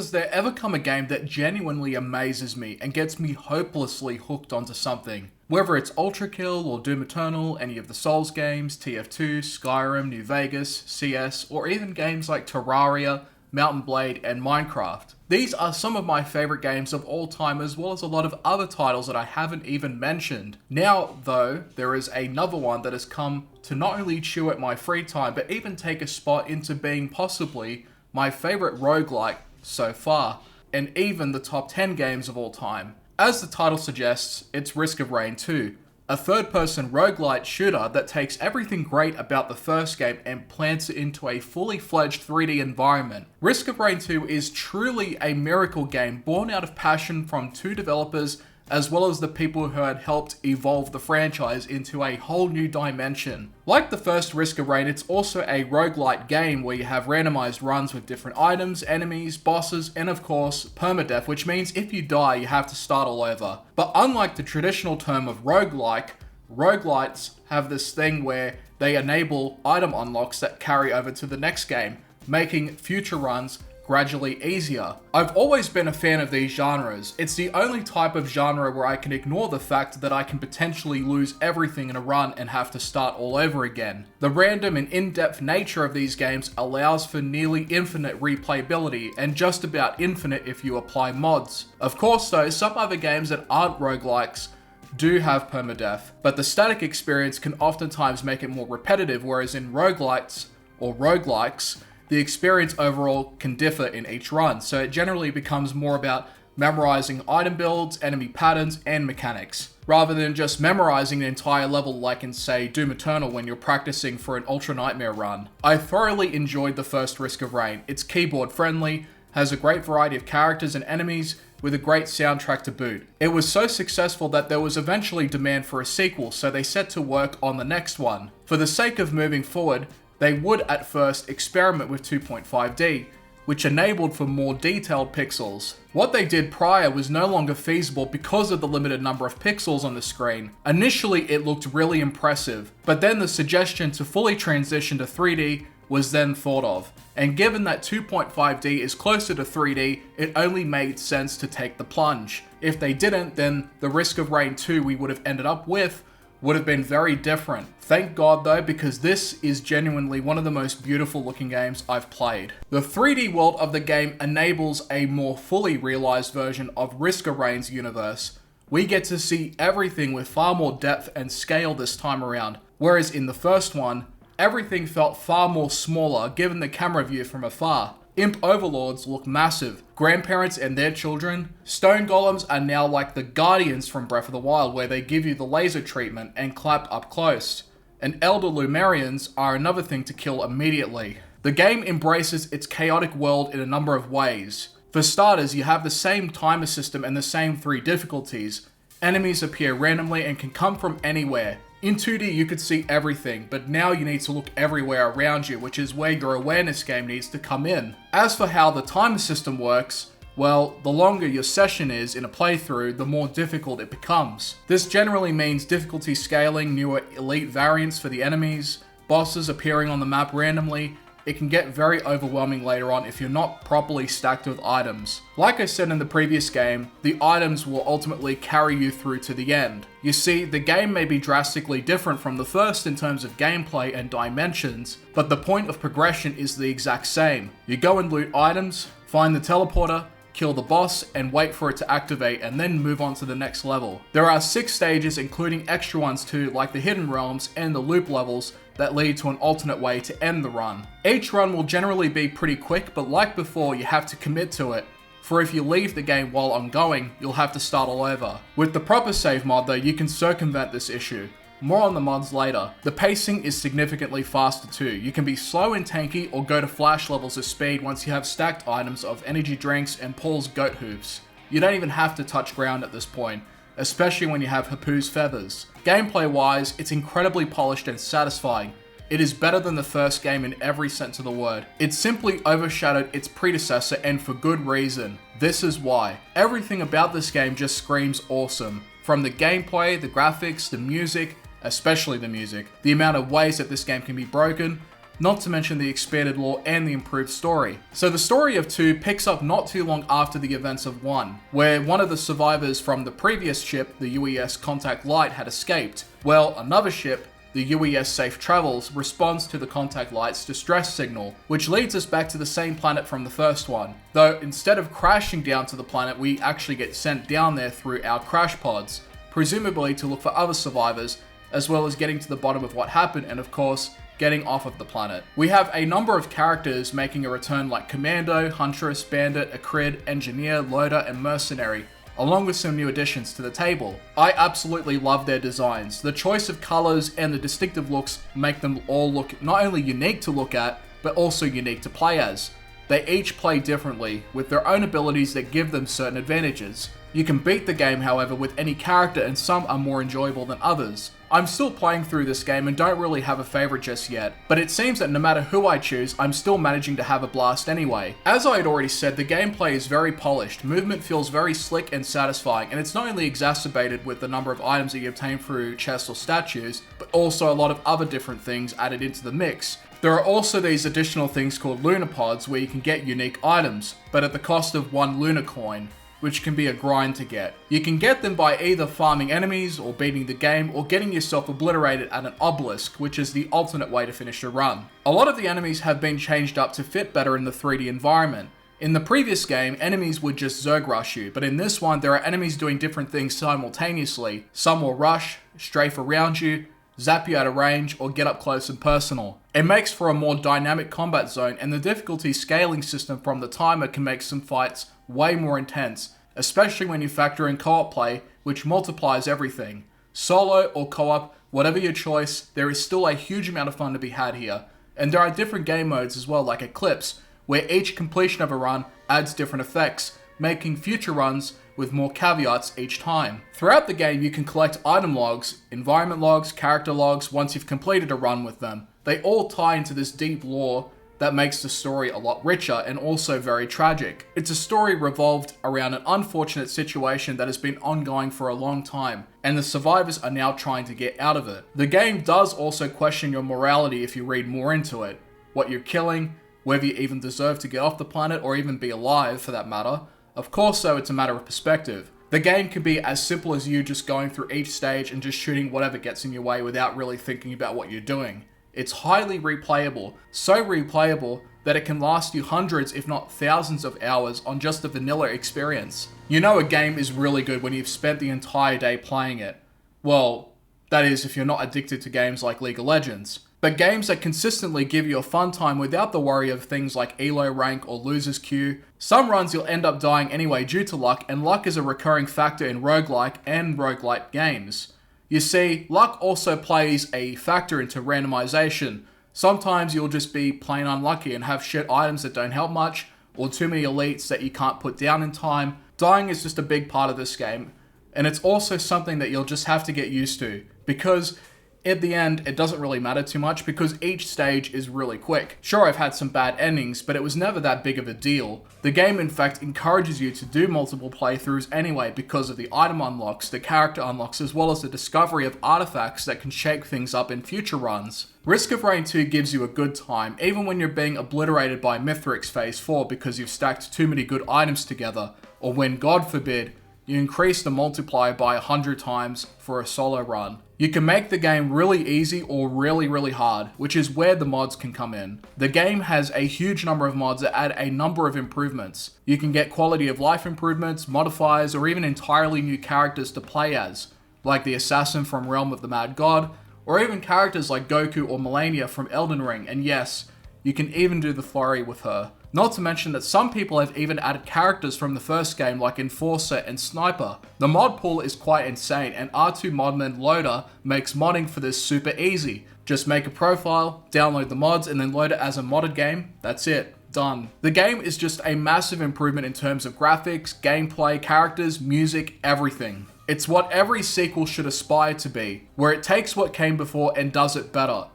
does there ever come a game that genuinely amazes me and gets me hopelessly hooked onto something? Whether it's Ultra Kill or Doom Eternal, any of the Souls games, TF2, Skyrim, New Vegas, CS, or even games like Terraria, Mountain Blade, and Minecraft. These are some of my favourite games of all time, as well as a lot of other titles that I haven't even mentioned. Now, though, there is another one that has come to not only chew at my free time, but even take a spot into being possibly my favourite roguelike so far, and even the top 10 games of all time. As the title suggests, it's Risk of Rain 2, a third-person roguelite shooter that takes everything great about the first game and plants it into a fully fledged 3D environment. Risk of Rain 2 is truly a miracle game born out of passion from two developers as well as the people who had helped evolve the franchise into a whole new dimension. Like the first Risk of Rain, it's also a roguelite game where you have randomized runs with different items, enemies, bosses, and of course, permadeath, which means if you die, you have to start all over. But unlike the traditional term of roguelike, roguelites have this thing where they enable item unlocks that carry over to the next game, making future runs gradually easier. I've always been a fan of these genres. It's the only type of genre where I can ignore the fact that I can potentially lose everything in a run and have to start all over again. The random and in-depth nature of these games allows for nearly infinite replayability, and just about infinite if you apply mods. Of course though, some other games that aren't roguelikes do have permadeath, but the static experience can oftentimes make it more repetitive, whereas in roguelites or roguelikes, the experience overall can differ in each run, so it generally becomes more about memorizing item builds, enemy patterns, and mechanics, rather than just memorizing an entire level like in, say, Doom Eternal when you're practicing for an Ultra Nightmare run. I thoroughly enjoyed the first Risk of Rain. It's keyboard friendly, has a great variety of characters and enemies, with a great soundtrack to boot. It was so successful that there was eventually demand for a sequel, so they set to work on the next one. For the sake of moving forward, they would at first experiment with 2.5D, which enabled for more detailed pixels. What they did prior was no longer feasible because of the limited number of pixels on the screen. Initially it looked really impressive, but then the suggestion to fully transition to 3D was then thought of, and given that 2.5D is closer to 3D, it only made sense to take the plunge. If they didn't, then the Risk of Rain 2 we would have ended up with would have been very different. Thank God though, because this is genuinely one of the most beautiful looking games I've played. The 3D world of the game enables a more fully realized version of Risk of Rain's universe. We get to see everything with far more depth and scale this time around, whereas in the first one, everything felt far more smaller given the camera view from afar. Imp overlords look massive, grandparents and their children. Stone golems are now like the guardians from Breath of the Wild, where they give you the laser treatment and clap up close. And elder Lumerians are another thing to kill immediately. The game embraces its chaotic world in a number of ways. For starters, you have the same timer system and the same 3 difficulties. Enemies appear randomly and can come from anywhere. In 2D you could see everything, but now you need to look everywhere around you, which is where your awareness game needs to come in. As for how the timer system works, well, the longer your session is in a playthrough, the more difficult it becomes. This generally means difficulty scaling, newer elite variants for the enemies, bosses appearing on the map randomly. It can get very overwhelming later on if you're not properly stacked with items. Like I said in the previous game, the items will ultimately carry you through to the end. You see, the game may be drastically different from the first in terms of gameplay and dimensions, but the point of progression is the exact same. You go and loot items, find the teleporter, kill the boss, and wait for it to activate, and then move on to the next level. There are 6 stages, including extra ones too, like the hidden realms and the loop levels, that lead to an alternate way to end the run. Each run will generally be pretty quick, but like before, you have to commit to it, for if you leave the game while ongoing, you'll have to start all over. With the proper save mod though, you can circumvent this issue. More on the mods later. The pacing is significantly faster too. You can be slow and tanky or go to flash levels of speed once you have stacked items of energy drinks and Paul's goat hooves. You don't even have to touch ground at this point, especially when you have Hapu's feathers. Gameplay wise, it's incredibly polished and satisfying. It is better than the first game in every sense of the word. It simply overshadowed its predecessor, and for good reason. This is why. Everything about this game just screams awesome. From the gameplay, the graphics, the music, especially the music, the amount of ways that this game can be broken, not to mention the expanded lore and the improved story. So the story of 2 picks up not too long after the events of 1, where one of the survivors from the previous ship, the UES Contact Light, had escaped. Well, another ship, the UES Safe Travels, responds to the Contact Light's distress signal, which leads us back to the same planet from the first one. Though instead of crashing down to the planet, we actually get sent down there through our crash pods, presumably to look for other survivors, as well as getting to the bottom of what happened and of course, getting off of the planet. We have a number of characters making a return like Commando, Huntress, Bandit, Acrid, Engineer, Loader, and Mercenary, along with some new additions to the table. I absolutely love their designs. The choice of colors and the distinctive looks make them all look not only unique to look at, but also unique to play as. They each play differently, with their own abilities that give them certain advantages. You can beat the game, however, with any character, and some are more enjoyable than others. I'm still playing through this game and don't really have a favorite just yet, but it seems that no matter who I choose, I'm still managing to have a blast anyway. As I had already said, the gameplay is very polished, movement feels very slick and satisfying, and it's not only exacerbated with the number of items that you obtain through chests or statues, but also a lot of other different things added into the mix. There are also these additional things called Lunar Pods where you can get unique items, but at the cost of 1 Lunar Coin, which can be a grind to get. You can get them by either farming enemies or beating the game or getting yourself obliterated at an obelisk, which is the alternate way to finish a run. A lot of the enemies have been changed up to fit better in the 3D environment. In the previous game, enemies would just Zerg rush you, but in this one, there are enemies doing different things simultaneously. Some will rush, strafe around you, zap you out of range, or get up close and personal. It makes for a more dynamic combat zone, and the difficulty scaling system from the timer can make some fights way more intense, especially when you factor in co-op play, which multiplies everything. Solo or co-op, whatever your choice, there is still a huge amount of fun to be had here. And there are different game modes as well, like Eclipse, where each completion of a run adds different effects, making future runs with more caveats each time. Throughout the game, you can collect item logs, environment logs, character logs once you've completed a run with them. They all tie into this deep lore that makes the story a lot richer and also very tragic. It's a story revolved around an unfortunate situation that has been ongoing for a long time, and the survivors are now trying to get out of it. The game does also question your morality if you read more into it. What you're killing, whether you even deserve to get off the planet or even be alive for that matter. Of course though, it's a matter of perspective. The game can be as simple as you just going through each stage and just shooting whatever gets in your way without really thinking about what you're doing. It's highly replayable, so replayable that it can last you hundreds if not thousands of hours on just a vanilla experience. You know a game is really good when you've spent the entire day playing it. Well, that is if you're not addicted to games like League of Legends. But games that consistently give you a fun time without the worry of things like elo rank or losers queue. Some runs you'll end up dying anyway due to luck, and luck is a recurring factor in roguelike and roguelite games. You see, luck also plays a factor into randomization. Sometimes you'll just be plain unlucky and have shit items that don't help much, or too many elites that you can't put down in time. Dying is just a big part of this game, and it's also something that you'll just have to get used to, because at the end, it doesn't really matter too much because each stage is really quick. Sure, I've had some bad endings, but it was never that big of a deal. The game, in fact, encourages you to do multiple playthroughs anyway because of the item unlocks, the character unlocks, as well as the discovery of artifacts that can shake things up in future runs. Risk of Rain 2 gives you a good time, even when you're being obliterated by Mithrix Phase 4 because you've stacked too many good items together, or when, God forbid, you increase the multiplier by 100 times for a solo run. You can make the game really easy or really hard, which is where the mods can come in. The game has a huge number of mods that add a number of improvements. You can get quality of life improvements, modifiers, or even entirely new characters to play as, like the assassin from Realm of the Mad God, or even characters like Goku or Melania from Elden Ring, and yes, you can even do the flurry with her. Not to mention that some people have even added characters from the first game like Enforcer and Sniper. The mod pool is quite insane, and R2 Modman Loader makes modding for this super easy. Just make a profile, download the mods, and then load it as a modded game. That's it. Done. The game is just a massive improvement in terms of graphics, gameplay, characters, music, everything. It's what every sequel should aspire to be, where it takes what came before and does it better.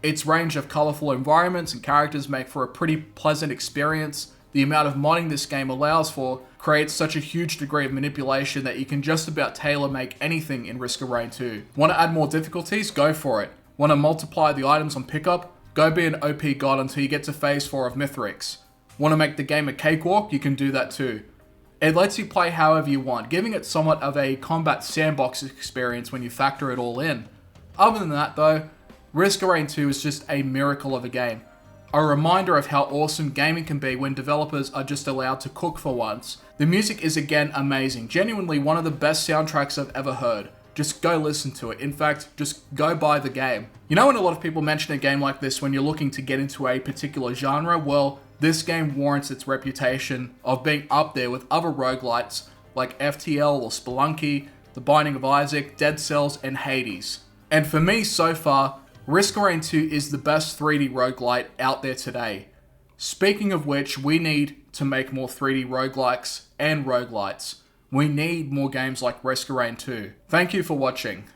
Its range of colourful environments and characters make for a pretty pleasant experience. The amount of modding this game allows for creates such a huge degree of manipulation that you can just about tailor-make anything in Risk of Rain 2. Want to add more difficulties? Go for it. Want to multiply the items on pickup? Go be an OP god until you get to phase 4 of Mithrix. Want to make the game a cakewalk? You can do that too. It lets you play however you want, giving it somewhat of a combat sandbox experience when you factor it all in. Other than that though, Risk of Rain 2 is just a miracle of a game. A reminder of how awesome gaming can be when developers are just allowed to cook for once. The music is again amazing, genuinely one of the best soundtracks I've ever heard. Just go listen to it. In fact, just go buy the game. You know when a lot of people mention a game like this when you're looking to get into a particular genre? Well, this game warrants its reputation of being up there with other roguelites like FTL or Spelunky, The Binding of Isaac, Dead Cells, and Hades. And for me so far, Risk of Rain 2 is the best 3D roguelite out there today. Speaking of which, we need to make more 3D roguelikes and roguelites. We need more games like Risk of Rain 2. Thank you for watching.